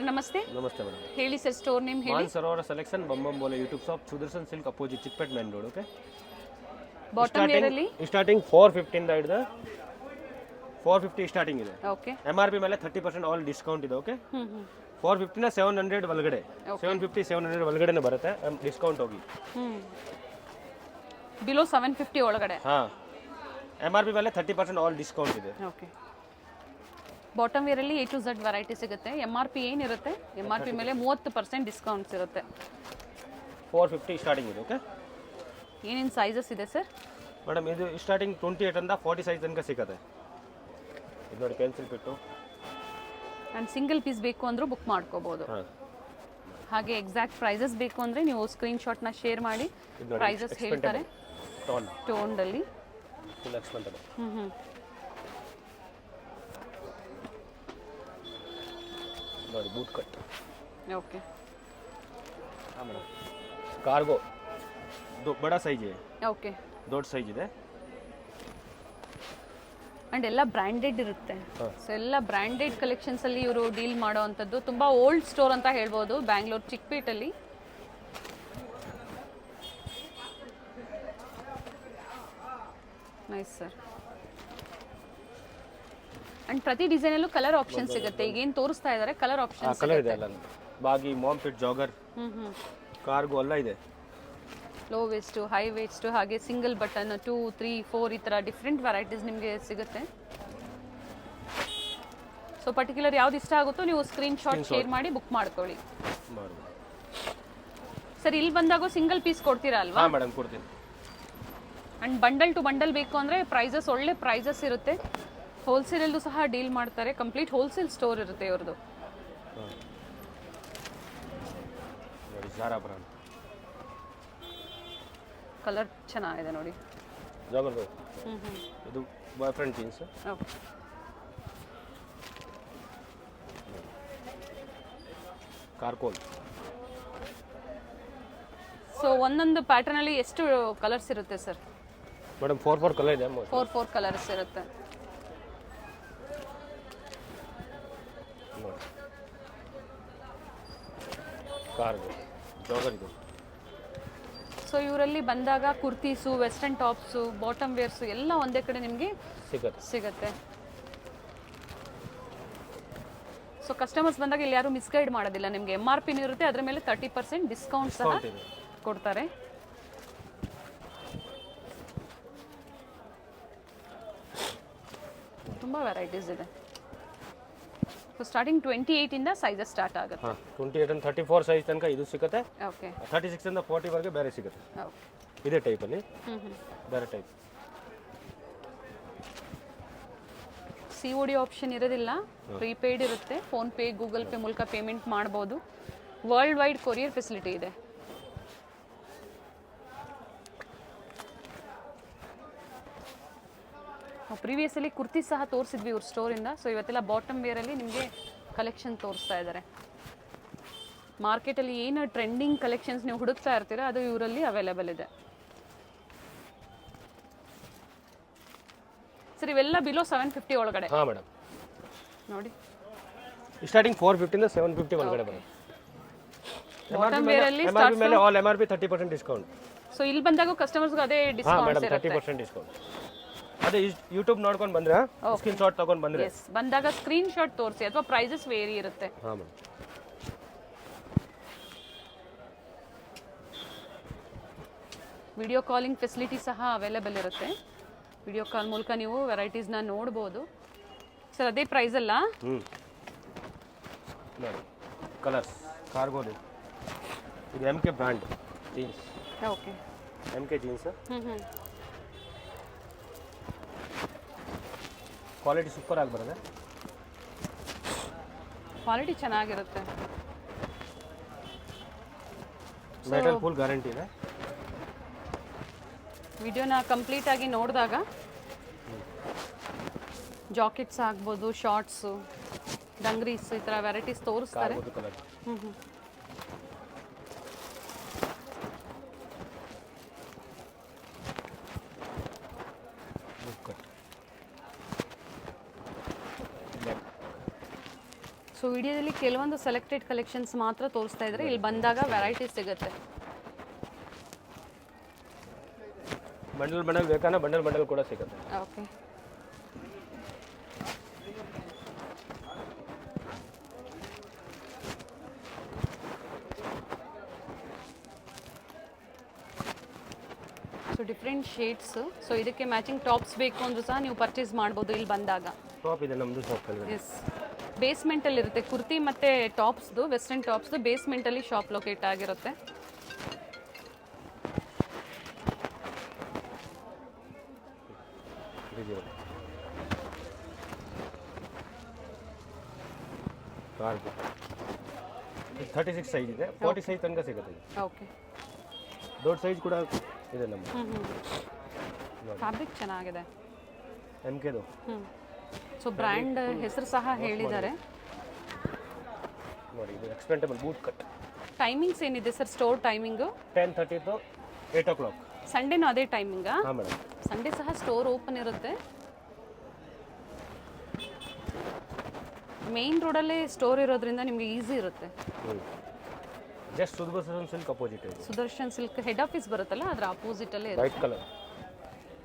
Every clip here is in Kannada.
ನಮಸ್ತೆ. ನಮಸ್ತೆ ಮೇಡಮ್. ಹೇಳಿ ಸರ್, ಸ್ಟೋರ್ ನೇಮ್ ಹೇಳಿ. ಮಾನಸರೋವರ ಸೆಲೆಕ್ಷನ್ ಬಂಬಂಬೋಲೆ YouTube shop Sudarshan silk opposite Chickpet main road. Okay, bottom wear ಅಲ್ಲಿ ಸ್ಟಾರ್ಟಿಂಗ್ 450 ಇಂದ ಹಿಡಿದು 450 ಸ್ಟಾರ್ಟಿಂಗ್ ಇದೆ. ಓಕೆ, MRP ಮೇಲೆ 30% ಆಲ್ ಡಿಸ್ಕೌಂಟ್ ಇದೆ. ಓಕೆ, 450 ನ 700 ಒಳಗಡೆ, 750 700 ಒಳಗಡೆನೇ ಬರುತ್ತೆ ಡಿಸ್ಕೌಂಟ್ ಹೋಗಿ. ಬಿಲೋ 750 ಒಳಗಡೆ. ಹಾ, MRP ಮೇಲೆ 30% ಆಲ್ ಡಿಸ್ಕೌಂಟ್ ಇದೆ. ಓಕೆ, ಬಾಟಮ್ ವೇರ್ ಅಲ್ಲಿ A to Z ವೆರೈಟಿ ಸಿಗುತ್ತೆ. MRP ಏನಿರುತ್ತೆ, MRP ಮೇಲೆ 30% ಡಿಸ್ಕೌಂಟ್ಸ್ ಇರುತ್ತೆ. 450 ಸ್ಟಾರ್ಟಿಂಗ್ ಇದೆ. ಓಕೆ, ಏನೇನು ಸೈಜಸ್ ಇದೆ ಸರ್? ಮೇಡಮ್ ಇದು ಸ್ಟಾರ್ಟಿಂಗ್ 28 ಇಂದ 40 ಸೈಜ್ ತನಕ ಸಿಗುತ್ತೆ. ಇದು ನೋಡಿ ಪೆನ್ಸಿಲ್ ಬಿಟ್ಟು ಆ್ಯಂಡ್ ಸಿಂಗಲ್ ಪೀಸ್ ಬೇಕು ಅಂದರೂ ಬುಕ್ ಮಾಡ್ಕೋಬೋದು. ಹಾಗೆ ಎಕ್ಸಾಕ್ಟ್ ಪ್ರೈಸಸ್ ಬೇಕು ಅಂದರೆ ನೀವು ಸ್ಕ್ರೀನ್ಶಾಟ್ನ ಶೇರ್ ಮಾಡಿ ಪ್ರೈಸಸ್ ಹೇಳ್ತಾರೆ. ಟೋನ್ಡಲ್ಲಿ ನೋಡಿ ಬೂಟ್ ಕಟ್. ಓಕೆ, ಹಾಂ ಮೇಡಮ್, ಕಾರ್ಗೋ ಬಡ ಸೈಜ್ ಇದೆ. ಓಕೆ, ದೊಡ್ಡ ಸೈಜ್ ಇದೆ. ಆ್ಯಂಡ್ ಎಲ್ಲ ಬ್ರ್ಯಾಂಡೆಡ್ ಇರುತ್ತೆ. ಸೊ ಎಲ್ಲ ಬ್ರ್ಯಾಂಡೆಡ್ ಕಲೆಕ್ಷನ್ಸಲ್ಲಿ ಇವರು ಡೀಲ್ ಮಾಡೋ ಅಂಥದ್ದು. ತುಂಬ ಓಲ್ಡ್ ಸ್ಟೋರ್ ಅಂತ ಹೇಳ್ಬೋದು ಬ್ಯಾಂಗ್ಳೂರ್ ಚಿಕ್ಕಪೇಟಲ್ಲಿ. Nice sir. ಆ್ಯಂಡ್ ಪ್ರತಿ ಡಿಸೈನಲ್ಲೂ ಕಲರ್ ಆಪ್ಷನ್ ಸಿಗುತ್ತೆ. ಈಗ ಏನು ತೋರಿಸ್ತಾ ಇದ್ದಾರೆ ಕಲರ್ ಆಪ್ಷನ್ ಕಲರ್ ಇದೆ. ಅಲ್ಲ ಬಾಗಿ, ಮಾಮ್ ಫಿಟ್, ಜಾಗರ್, ಕಾರ್ಗೋ ಎಲ್ಲ ಇದೆ. ಲೋ ವೇಸ್ಟು, ಹೈ ವೇಸ್ಟು, ಹಾಗೆ ಸಿಂಗಲ್ ಬಟನ್ 2, 3, 4 ಈ ಥರ ಡಿಫ್ರೆಂಟ್ ವೆರೈಟೀಸ್ ನಿಮಗೆ ಸಿಗುತ್ತೆ. ಸೊ ಪರ್ಟಿಕ್ಯುಲರ್ ಯಾವ್ದು ಇಷ್ಟ ಆಗುತ್ತೋ ನೀವು ಸ್ಕ್ರೀನ್ಶಾಟ್ ಶೇರ್ ಮಾಡಿ ಬುಕ್ ಮಾಡ್ಕೊಳ್ಳಿ. ಸರ್ ಇಲ್ಲಿ ಬಂದಾಗ ಸಿಂಗಲ್ ಪೀಸ್ ಕೊಡ್ತೀರಾ ಅಲ್ವಾ? ಹಾಂ ಮೇಡಮ್, ಕೊಡ್ತೀನಿ. ಆ್ಯಂಡ್ ಬಂಡಲ್ ಟು ಬಂಡಲ್ ಬೇಕು ಅಂದರೆ ಪ್ರೈಸಸ್ ಒಳ್ಳೆ ಪ್ರೈಸಸ್ ಇರುತ್ತೆ. ಹೋಲ್ಸೇಲಲ್ಲೂ ಸಹ ಡೀಲ್ ಮಾಡ್ತಾರೆ. ಕಂಪ್ಲೀಟ್ ಹೋಲ್ಸೇಲ್ ಸ್ಟೋರ್ ಇರುತ್ತೆ ಇವ್ರದ್ದು. ಕಲರ್ ಚೆನ್ನಾಗಿದೆ ನೋಡಿ. ಇದು ಬಾಯ್ ಫ್ರೆಂಡ್ ಜೀನ್ಸ್. ಕಾರ್ಕೋಲ್. ಸೊ ಒಂದೊಂದು ಪ್ಯಾಟರ್ನ್ ಅಲ್ಲಿ ಎಷ್ಟು ಕಲರ್ಸ್ ಇರುತ್ತೆ ಸರ್? ಮೇಡಮ್ 4 ಕಲರ್ ಇದೆ. 4 ಕಲರ್ಸ್ ಇರುತ್ತೆ. ಕಾರ್ಗೋ, ಜಾಗರ್ ಇದು. ಸೊ ಇವರಲ್ಲಿ ಬಂದಾಗ kurtis, western tops, bottom wears ಎಲ್ಲ ಒಂದೇ ಕಡೆ ನಿಮಗೆ ಸಿಗುತ್ತೆ. ಸೊ ಕಸ್ಟಮರ್ಸ್ ಬಂದಾಗ ಇಲ್ಲಿ ಯಾರು ಮಿಸ್ಗೈಡ್ ಮಾಡೋದಿಲ್ಲ. ನಿಮಗೆ MRP ಇರುತ್ತೆ, ಅದರ ಮೇಲೆ 30% ಡಿಸ್ಕೌಂಟ್ ಸಹ ಕೊಡ್ತಾರೆ. ತುಂಬ ವೆರೈಟೀಸ್ ಇದೆ. ಸೊ ಸ್ಟಾರ್ಟಿಂಗ್ 28 ಇಂದ ಸೈಜಸ್ ಸ್ಟಾರ್ಟ್ ಆಗುತ್ತೆ. 28 and 34 ಸೈಜ್ ತನಕ ಇದು ಸಿಗುತ್ತೆ. ಓಕೆ, 36 ಇಂದ 40 ವರೆಗೆ ಬೇರೆ ಸಿಗುತ್ತೆ. ಇದೇ ಟೈಪಲ್ಲಿ ಬೇರೆ ಟೈಪ್. COD ಆಪ್ಷನ್ ಇರೋದಿಲ್ಲ, ಪ್ರೀಪೇಯ್ಡ್ ಇರುತ್ತೆ. ಫೋನ್ಪೇ, ಗೂಗಲ್ ಪೇ ಮೂಲಕ ಪೇಮೆಂಟ್ ಮಾಡ್ಬೋದು. ವರ್ಲ್ಡ್ ವೈಡ್ ಕೊರಿಯರ್ ಫೆಸಿಲಿಟಿ ಇದೆ. ಪ್ರೀವಿಯಸ್ಸಲ್ಲಿ ಕುರ್ತಿ ಸಹ ತೋರಿಸಿದ್ವಿ ಇವ್ರ ಸ್ಟೋರಿಂದ. ಸೊ ಇವತ್ತೆಲ್ಲ ಬಾಟಮ್ ವೇರಲ್ಲಿ ನಿಮಗೆ ಕಲೆಕ್ಷನ್ ತೋರಿಸ್ತಾ ಇದ್ದಾರೆ. ಮಾರ್ಕೆಟಲ್ಲಿ ಏನು ಟ್ರೆಂಡಿಂಗ್ ಕಲೆಕ್ಷನ್ಸ್ ನೀವು ಹುಡುಕ್ತಾ ಇರ್ತೀರ ಅದು ಇವರಲ್ಲಿ ಅವೈಲೇಬಲ್ ಇದೆ. ಸರ್ ಇವೆಲ್ಲ ಬಿಲೋ 750 ಒಳಗಡೆ. ಹಾಂ ಮೇಡಮ್, ನೋಡಿ ಸ್ಟಾರ್ಟಿಂಗ್ 450 ಇಂದ 750 ಒಳಗಡೆ ಬರುತ್ತೆ. ಬಾಟಮ್ ವೇರಲ್ಲಿ ಮೇಲೆ ಆಲ್ MRP 30% ಡಿಸ್ಕೌಂಟ್. ಸೊ ಇಲ್ಲಿ ಬಂದಾಗ ಕಸ್ಟಮರ್ಸ್ಗೆ ಅದೇ ಡಿಸ್ಕೌಂಟ್ ಇರುತ್ತೆ. 30% ಡಿಸ್ಕೌಂಟ್. ಅದೇ ಯೂಟ್ಯೂಬ್ ನೋಡ್ಕೊಂಡು ಬಂದ್ರೆ ಸ್ಕ್ರೀನ್ಶಾಟ್ ತಗೊಂಡು ಬಂದ್ರೆ ಬಂದಾಗ ಸ್ಕ್ರೀನ್ಶಾಟ್ ತೋರಿಸಿ, ಅಥವಾ ಪ್ರೈಸಸ್ ವೇರಿ ಇರುತ್ತೆ. ಹಾಂ ಮೇಡಮ್. ವಿಡಿಯೋ ಕಾಲಿಂಗ್ ಫೆಸಿಲಿಟಿ ಸಹ ಅವೈಲೇಬಲ್ ಇರುತ್ತೆ. ವಿಡಿಯೋ ಕಾಲ್ ಮೂಲಕ ನೀವು ವೆರೈಟೀಸ್ನ ನೋಡ್ಬೋದು. ಸರ್ ಅದೇ ಪ್ರೈಸ್ ಅಲ್ಲ? ನೋಡಿ ಕಲರ್ಸ್. ಕಾರ್ಗೋದು ಇದು MK brand jeans. Okay, MK jeans. Quality super ಆಗಿ ಬರುತ್ತೆ. ಕ್ವಾಲಿಟಿ ಚೆನ್ನಾಗಿರುತ್ತೆ. ಮೆಟಲ್ ಫುಲ್ ಗ್ಯಾರಂಟಿ ಇದೆ. ವಿಡಿಯೋನ ಕಂಪ್ಲೀಟ್ ಆಗಿ ನೋಡಿದಾಗ ಜಾಕೆಟ್ಸ್ ಆಗ್ಬೋದು, ಶಾರ್ಟ್ಸು, ಡಂಗ್ರೀಸ್ ಈ ಥರ ವೆರೈಟೀಸ್ ತೋರಿಸ್ತಾರೆ. ಸೊ ವಿಡಿಯೋದಲ್ಲಿ ಕೆಲವೊಂದು ಸೆಲೆಕ್ಟೆಡ್ ಕಲೆಕ್ಷನ್ಸ್ ಮಾತ್ರ ತೋರಿಸ್ತಾ ಇದ್ದಾರೆ, ಇಲ್ಲಿ ಬಂದಾಗ ವೆರೈಟೀಸ್ ಸಿಗುತ್ತೆ. ಬಂಡಲ್ ಬೇಕಾದ್ರೆ ಬಂಡಲ್ ಕೂಡ ಸಿಗುತ್ತೆ. Okay, so different shades. So ಇದಕ್ಕೆ ಮ್ಯಾಚಿಂಗ್ ಟಾಪ್ಸ್ ಬೇಕು ಅಂದ್ರೂ ಸಹ ನೀವು ಪರ್ಚೇಸ್ ಮಾಡ್ಬೋದು ಇಲ್ಲಿ ಬಂದಾಗ. ಟಾಪ್ ಇದೆ ನಮ್ಮದು ಶಾಪ್ ಅಲ್ಲಿ. ಎಸ್, ಬೇಸ್ಮೆಂಟಲ್ಲಿ ಇರುತ್ತೆ ಕುರ್ತಿ ಮತ್ತು ಟಾಪ್ಸ್ದು, ವೆಸ್ಟರ್ನ್ ಟಾಪ್ಸ್ದು ಬೇಸ್ಮೆಂಟಲ್ಲಿ ಶಾಪ್ ಲೊಕೇಟ್ ಆಗಿರುತ್ತೆ. ಕಾರ್ಗೋ 36 ಸೈಜ್ ಇದೆ, 40 ಸೈಜ್ ತನಕ ಸಿಗುತ್ತೆ. ಓಕೆ, ದೊಡ್ಡ ಸೈಜ್ ಕೂಡ ಇದೆ ನಮ್ಮ. ಫ್ಯಾಬ್ರಿಕ್ ಚೆನ್ನಾಗಿದೆ. MKದು. ಸೊ ಬ್ರ್ಯಾಂಡ್ ಹೆಸರು ಸಹ ಹೇಳಿದ್ದಾರೆ. ನೋಡಿ ಇದು ಎಕ್ಸ್ಪೆಂಟಬಲ್ ಬೂಟ್ ಕಟ್. ಟೈಮಿಂಗ್ಸ್ ಏನಿದೆ sir store timing? 10:30 to 8 o'clock. ಸಂಡೇನೂ ಅದೇ ಟೈಮಿಂಗಾ? ಹಾಂ ಮೇಡಮ್, ಸಂಡೇ ಸಹ ಸ್ಟೋರ್ ಓಪನ್ ಇರುತ್ತೆ. ಮೇನ್ ರೋಡಲ್ಲೇ ಸ್ಟೋರ್ ಇರೋದ್ರಿಂದ ನಿಮಗೆ ಈಸಿ ಇರುತ್ತೆ. ಜಸ್ಟ್ ಸುದರ್ಶನ್ ಸಿಲ್ಕ್ ಅಪೋಸಿಟ್ ಇದೆ. ಸುದರ್ಶನ್ ಸಿಲ್ಕ್ ಹೆಡ್ ಆಫೀಸ್ ಬರುತ್ತಲ್ಲ, ಅದರ ಅಪೋಸಿಟಲ್ಲೇ ಇರುತ್ತೆ. ವೈಟ್ ಕಲರ್,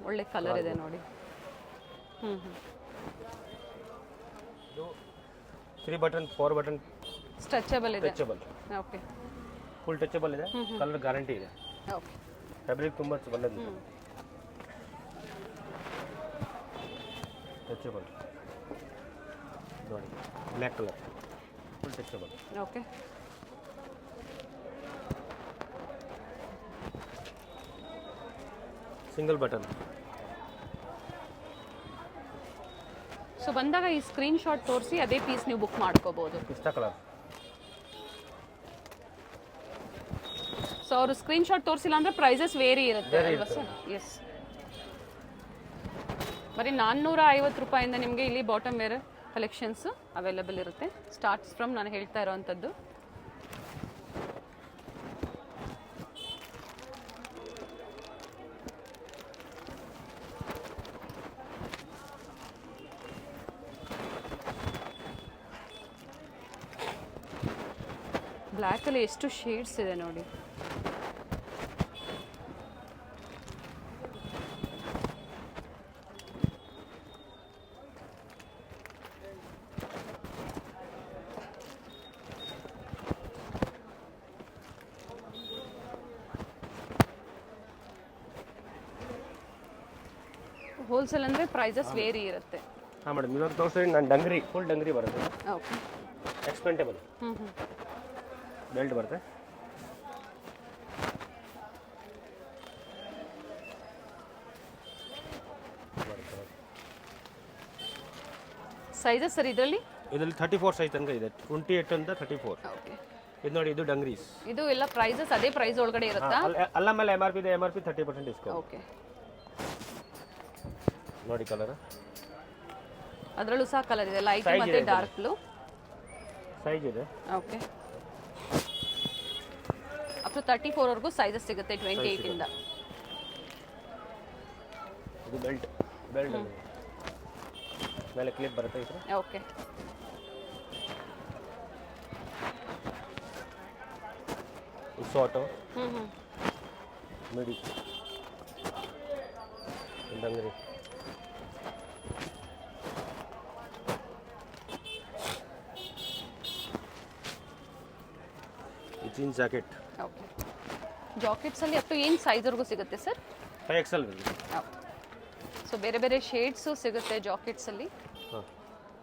ಒಳ್ಳೆ ಕಲರ್ ಇದೆ ನೋಡಿ. ಇದು 3 ಬಟನ್ 4 ಬಟನ್ ಸ್ಟ್ರೆಚಬಲ್ ಇದೆ. ಟಚಬಲ್. ಓಕೆ, ಫುಲ್ ಟಚಬಲ್ ಇದೆ. ಕಲರ್ ಗ್ಯಾರಂಟಿ ಇದೆ. ಓಕೆ, ಫ್ಯಾಬ್ರಿಕ್ ತುಂಬ ಒಳ್ಳೆದಿದೆ. ಟಚಬಲ್ ನೋಡಿ, black colour full touchable. Okay, single button. So ಬಂದಾಗ ಈ ಸ್ಕ್ರೀನ್ ಶಾಟ್ ತೋರಿಸಿ ಅದೇ ಪೀಸ್ ನೀವು ಬುಕ್ ಮಾಡ್ಕೋಬಹುದು. ಪಿಸ್ತಾ ಕಲರ್. ಸೊ ಅವರು ಸ್ಕ್ರೀನ್ ಶಾಟ್ ತೋರಿಸಿಲ್ಲ ಅಂದ್ರೆ ಪ್ರೈಸಸ್ ವೇರಿ ಇರುತ್ತೆ ಅಲ್ವಾ ಸರ್? ಎಸ್, ಬರೀ 450 ರೂಪಾಯಿಂದ ನಿಮಗೆ ಇಲ್ಲಿ ಬಾಟಮ್ ವೇರ್ ಕಲೆಕ್ಷನ್ಸ್ ಅವೈಲೇಬಲ್ ಇರುತ್ತೆ. ಸ್ಟಾರ್ಟ್ಸ್ ಫ್ರಮ್ ನಾನು ಹೇಳ್ತಾ ಇರೋವಂಥದ್ದು. ಬ್ಲ್ಯಾಕಲ್ಲಿ ಎಷ್ಟು ಶೇಡ್ಸ್ ಇದೆ ನೋಡಿ. ಹೋಲ್ಸೇಲ್ ಅಂದರೆ ಪ್ರೈಸಸ್ ವೇರಿ ಇರುತ್ತೆ. ಹಾಂ ಮೇಡಮ್, ಇವಾಗ ತೋರಿಸಿ ನಾನು ಡಂಗ್ರಿ ಫುಲ್ ಡಂಗ್ರಿ ಬರುತ್ತೆ. ಓಕೆ, ಎಕ್ಸ್ಪೆಂಟಬಲ್ ಬೆಲ್ಟ್ ಬರುತ್ತೆ. ಸೈಜಸ್ ಸರ್ ಇದರಲ್ಲಿ? 34 ಸೈಜ್ ತನಕ ಇದೆ, 28 ಅಂತ 34. ಓಕೆ, ಇದು ನೋಡಿ, ಇದು ಡಂಗ್ರೀಸ್. ಇದು ಎಲ್ಲ ಪ್ರೈಸಸ್ ಅದೇ ಪ್ರೈಸ್ ಒಳಗಡೆ ಇರುತ್ತಾ? ಅಲ್ಲ ಮೇಲೆ MRP ಇದೆ, MRP 30% ಡಿಸ್ಕೌಂಟ್. ಓಕೆ, ನೋಡಿ ಕಲರ್. ಅದರಲ್ಲೂ ಸಹ ಕಲರ್ ಇದೆ, ಲೈಟ್ Size ಮತ್ತೆ ಇದೆ ಡಾರ್ಕ್ ಬ್ಲೂ. ಸೈಜ್ ಇದೆ. ಓಕೆ, ಅಪ್ ಟು 34 ವರೆಗೂ ಸೈಜಸ್ ಸಿಗುತ್ತೆ 28 ಇಂದ. ಇದು ಬೆಲ್ಟ್ ಮೇಲೆ ಕ್ಲಿಪ್ ಬರುತ್ತೆ ಇದು. Okay, short midi dungaree. Jeans jacket. Okay, ಜಾಕೆಟ್ಸಲ್ಲಿ ಅಪ್ ಟು ಏನು ಸೈಜ್ವರೆಗೂ ಸಿಗುತ್ತೆ ಸರ್? 5XL. ಸೊ ಬೇರೆ ಬೇರೆ ಶೇಡ್ಸು ಸಿಗುತ್ತೆ ಜಾಕೆಟ್ಸಲ್ಲಿ. ಹಾಂ,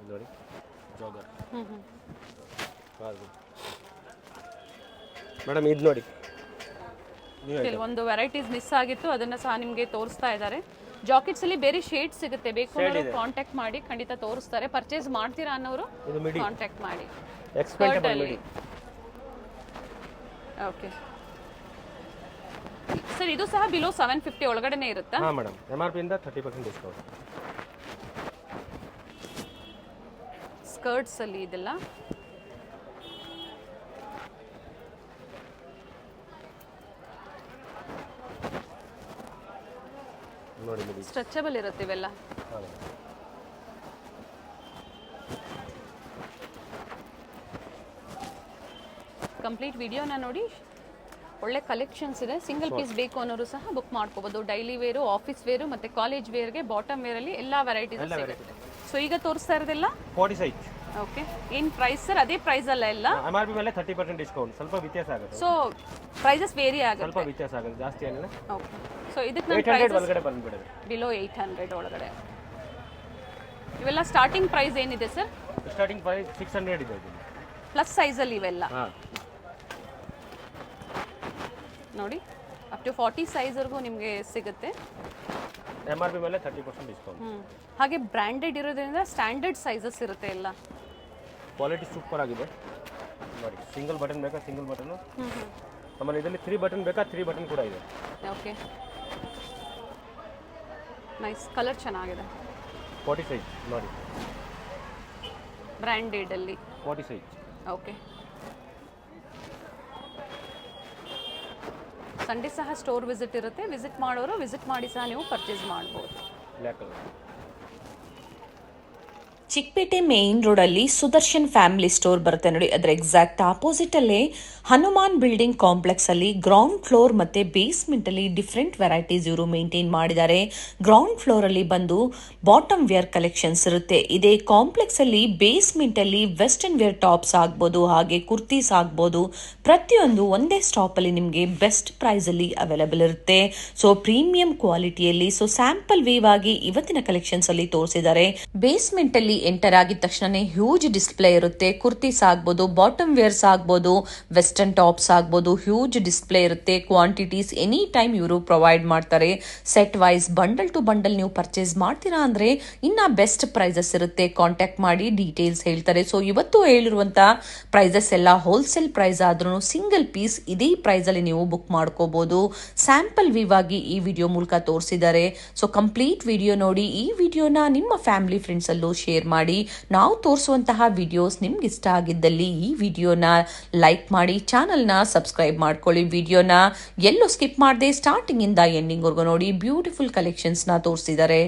ನೋಡಿ ಜಾಗರ್. ಮೇಡಮ್ ಇದು ನೋಡಿ, ಕೆಲವೊಂದು ವೆರೈಟೀಸ್ ಮಿಸ್ ಆಗಿತ್ತು, ಅದನ್ನು ಸಹ ನಿಮಗೆ ತೋರಿಸ್ತಾ ಇದ್ದಾರೆ. ಜಾಕೆಟ್ಸಲ್ಲಿ ಬೇರೆ ಶೇಡ್ ಸಿಗುತ್ತೆ, ಬೇಕು ಅನ್ನೋರು ಕಾಂಟ್ಯಾಕ್ಟ್ ಮಾಡಿ ಖಂಡಿತ ತೋರಿಸ್ತಾರೆ. ಪರ್ಚೇಸ್ ಮಾಡ್ತೀರಾ ಅನ್ನೋರು ಕಾಂಟ್ಯಾಕ್ಟ್ ಮಾಡಿ. ಎಕ್ಸ್ಪೆಂಟಬಲ್ ಮಿಡಿ. ಓಕೆ ಸರ್, ಇದು ಸಹ ಬಿಲೋ 750 ಒಳಗಡೆನೇ ಇರುತ್ತಾ? ಹಾಂ ಮೇಡಮ್, MRP ಇಂದ 30% ಡಿಸ್ಕೌಂಟ್. ಸ್ಕರ್ಟ್ಸ್ ಅಲ್ಲಿ ಇದೆಲ್ಲ ನೋಡಿ ಮಿಡಿ ಸ್ಟ್ರೆಚಬಲ್ ಇರುತ್ತೆ ಇವೆಲ್ಲ. ಕಂಪ್ಲೀಟ್ ವಿಡಿಯೋನ ನೋಡಿ. ಒಳ್ಳೆ ಕಲೆಕ್ಷನ್ಸ್ ಇದೆ. ಸಿಂಗಲ್ ಪೀಸ್ ಬೇಕು ಅನ್ನೋರು ಸಹ ಬುಕ್ ಮಾಡ್ಕೋಬಹುದು. ಡೈಲಿ ವೇರು, ಆಫೀಸ್ ವೇರು ಮತ್ತೆ ಕಾಲೇಜ್ ವೇರ್ಗೆ ಬಾಟಮ್ ವೇರಲ್ಲಿ ಎಲ್ಲ ವೆರೈಟೀಸ್ ಸಿಗುತ್ತೆ. ಸೊ ಈಗ ತೋರಿಸ್ತಾ ಇರೋದಿಲ್ಲ 40 ಸೈಜ್. ಓಕೆ, ಏನು ಪ್ರೈಸ್ ಸರ್? ಅದೇ ಪ್ರೈಸ್ ಅಲ್ಲ ಎಲ್ಲ? MRP ಮೇಲೆ 30% ಡಿಸ್ಕೌಂಟ್, ಸ್ವಲ್ಪ ವ್ಯತ್ಯಾಸ ಆಗುತ್ತೆ. ಸೊ ಪ್ರೈಸಸ್ ವೇರಿ ಆಗುತ್ತೆ, ಸ್ವಲ್ಪ ವ್ಯತ್ಯಾಸ ಆಗುತ್ತೆ, ಜಾಸ್ತಿ ಏನಿಲ್ಲ. ಓಕೆ, ಸೊ ಇದಕ್ಕೆ ನಾನು 800 ಒಳಗಡೆ ಬಂದ್ಬಿಡುತ್ತೆ. ಬಿಲೋ 800 ಒಳಗಡೆ. ಇವೆಲ್ಲ ಸ್ಟಾರ್ಟಿಂಗ್ ಪ್ರೈಸ್ ಏನಿದೆ ಸರ್? ಸ್ಟಾರ್ಟಿಂಗ್ ಪ್ರೈಸ್ 600 ಇದೆ ಇದು. ಪ್ಲಸ್ ಸೈಜಲ್ಲಿ ಇವೆಲ್ಲ ನೋಡಿ, ಅಪ್ ಟು 40 ಸೈಜ್ವರೆಗೂ ನಿಮಗೆ ಸಿಗುತ್ತೆ. MRP ಮೇಲೆ 30% ಡಿಸ್ಕೌಂಟ್. ಹಾಗೆ ಬ್ರ್ಯಾಂಡೆಡ್ ಇರೋದ್ರಿಂದ ಸ್ಟ್ಯಾಂಡರ್ಡ್ ಸೈಜಸ್ ಇರುತ್ತೆ ಎಲ್ಲ. ಕ್ವಾಲಿಟಿ ಸೂಪರ್ ಆಗಿದೆ ನೋಡಿ. ಸಿಂಗಲ್ ಬಟನ್ ಬೇಕಾ ಸಿಂಗಲ್ ಬಟನ್, ಆಮೇಲೆ ಇದರಲ್ಲಿ 3 ಬಟನ್ ಬೇಕಾ 3 ಬಟನ್ ಕೂಡ ಇದೆ. ಓಕೆ, ನೈಸ್, ಕಲರ್ ಚೆನ್ನಾಗಿದೆ. 40 ಸೈಜ್ ನೋಡಿ, ಬ್ರ್ಯಾಂಡೆಡ್ ಅಲ್ಲಿ 40 ಸೈಜ್. ಓಕೆ, ಸಂಡೇ ಸಹ ಸ್ಟೋರ್ ವಿಸಿಟ್ ಇರುತ್ತೆ. ವಿಸಿಟ್ ಮಾಡೋರು ವಿಸಿಟ್ ಮಾಡಿ ಸಹ ನೀವು ಪರ್ಚೇಸ್ ಮಾಡ್ಬೋದು. Black colour. Chickpet main road ಅಲ್ಲಿ ಸುದರ್ಶನ್ ಫ್ಯಾಮಿಲಿ ಸ್ಟೋರ್ ಬರುತ್ತೆ ನೋಡಿ. ಅದರ ಎಕ್ಸಾಕ್ಟ್ ಆಪೋಸಿಟ್ ಅಲ್ಲೇ ಹನುಮಾನ್ ಬಿಲ್ಡಿಂಗ್ ಕಾಂಪ್ಲೆಕ್ಸ್ ಅಲ್ಲಿ ಗ್ರೌಂಡ್ ಫ್ಲೋರ್ ಮತ್ತೆ ಬೇಸ್ಮೆಂಟ್ ಅಲ್ಲಿ ಡಿಫ್ರೆಂಟ್ ವೆರೈಟೀಸ್ ಇವರು ಮೇಂಟೈನ್ ಮಾಡಿದ್ದಾರೆ. ಗ್ರೌಂಡ್ ಫ್ಲೋರ್ ಅಲ್ಲಿ ಬಂದು ಬಾಟಮ್ ವೇರ್ ಕಲೆಕ್ಷನ್ಸ್ ಇರುತ್ತೆ. ಇದೇ ಕಾಂಪ್ಲೆಕ್ಸ್ ಅಲ್ಲಿ ಬೇಸ್ಮೆಂಟ್ ಅಲ್ಲಿ ವೆಸ್ಟರ್ನ್ ವೇರ್ ಟಾಪ್ಸ್ ಆಗ್ಬೋದು, ಹಾಗೆ ಕುರ್ತೀಸ್ ಆಗ್ಬೋದು, ಪ್ರತಿಯೊಂದು ಒಂದೇ ಸ್ಟಾಪ್ ಅಲ್ಲಿ ನಿಮಗೆ ಬೆಸ್ಟ್ ಪ್ರೈಸ್ ಅಲ್ಲಿ ಅವೈಲೇಬಲ್ ಇರುತ್ತೆ. ಸೊ ಪ್ರೀಮಿಯಂ ಕ್ವಾಲಿಟಿಯಲ್ಲಿ. ಸೊ ಸ್ಯಾಂಪಲ್ ವೇವ್ ಆಗಿ ಇವತ್ತಿನ ಕಲೆಕ್ಷನ್ಸ್ ಅಲ್ಲಿ ತೋರಿಸಿದ್ದಾರೆ. ಬೇಸ್ಮೆಂಟ್ ಅಲ್ಲಿ ಎಂಟರ್ ಆಗಿದ ತಕ್ಷಣ ಹ್ಯೂಜ್ ಡಿಸ್ಪ್ಲೇ ಇರುತ್ತೆ. ಕುರ್ತೀಸ್ ಆಗ್ಬೋದು, ಬಾಟಮ್ ವೇರ್ಸ್ ಆಗ್ಬೋದು, ವೆಸ್ಟರ್ನ್ ಟಾಪ್ಸ್ ಆಗ್ಬೋದು, ಹ್ಯೂಜ್ ಡಿಸ್ಪ್ಲೇ ಇರುತ್ತೆ. ಕ್ವಾಂಟಿಟೀಸ್ ಎನಿ ಟೈಮ್ ಇವರು ಪ್ರೊವೈಡ್ ಮಾಡ್ತಾರೆ. Set wise bundle to bundle ನೀವು ಪರ್ಚೇಸ್ ಮಾಡ್ತೀರಾ ಅಂದ್ರೆ ಇನ್ನ ಬೆಸ್ಟ್ ಪ್ರೈಸಸ್ ಇರುತ್ತೆ. ಕಾಂಟ್ಯಾಕ್ಟ್ ಮಾಡಿ ಡೀಟೇಲ್ಸ್ ಹೇಳ್ತಾರೆ. ಸೊ ಇವತ್ತು ಹೇಳಿರುವಂತ ಪ್ರೈಸಸ್ ಎಲ್ಲ ಹೋಲ್ಸೇಲ್ ಪ್ರೈಸ್ ಆದ್ರೂ ಸಿಂಗಲ್ ಪೀಸ್ ಇದೇ ಪ್ರೈಸ್ ಅಲ್ಲಿ ನೀವು ಬುಕ್ ಮಾಡ್ಕೋಬಹುದು. ಸ್ಯಾಂಪಲ್ ವ್ಯೂ ಆಗಿ ಈ ವಿಡಿಯೋ ಮೂಲಕ ತೋರಿಸಿದ್ದಾರೆ. ಸೊ ಕಂಪ್ಲೀಟ್ ವಿಡಿಯೋ ನೋಡಿ. ಈ ವಿಡಿಯೋನ ನಿಮ್ಮ ಫ್ಯಾಮಿಲಿ ಫ್ರೆಂಡ್ಸ್ ಅಲ್ಲೂ ಶೇರ್ ಮಾಡಿ. ನಾವು ತೋರಿಸುವಂತಹ ವಿಡಿಯೋಸ್ ನಿಮ್ಗೆ ಇಷ್ಟ ಆಗಿದ್ದಲ್ಲಿ ಈ ವಿಡಿಯೋನ ಲೈಕ್ ಮಾಡಿ, ಚಾನೆಲ್ನ ಸಬ್ಸ್ಕ್ರೈಬ್ ಮಾಡ್ಕೊಳ್ಳಿ. ವಿಡಿಯೋನ ಎಲ್ಲೂ ಸ್ಕಿಪ್ ಮಾಡದೆ ಸ್ಟಾರ್ಟಿಂಗ್ ಇಂದ ಎಂಡಿಂಗ್ ವರ್ಗೂ ನೋಡಿ. ಬ್ಯೂಟಿಫುಲ್ ಕಲೆಕ್ಷನ್ಸ್ ನ ತೋರಿಸಿದ್ದಾರೆ.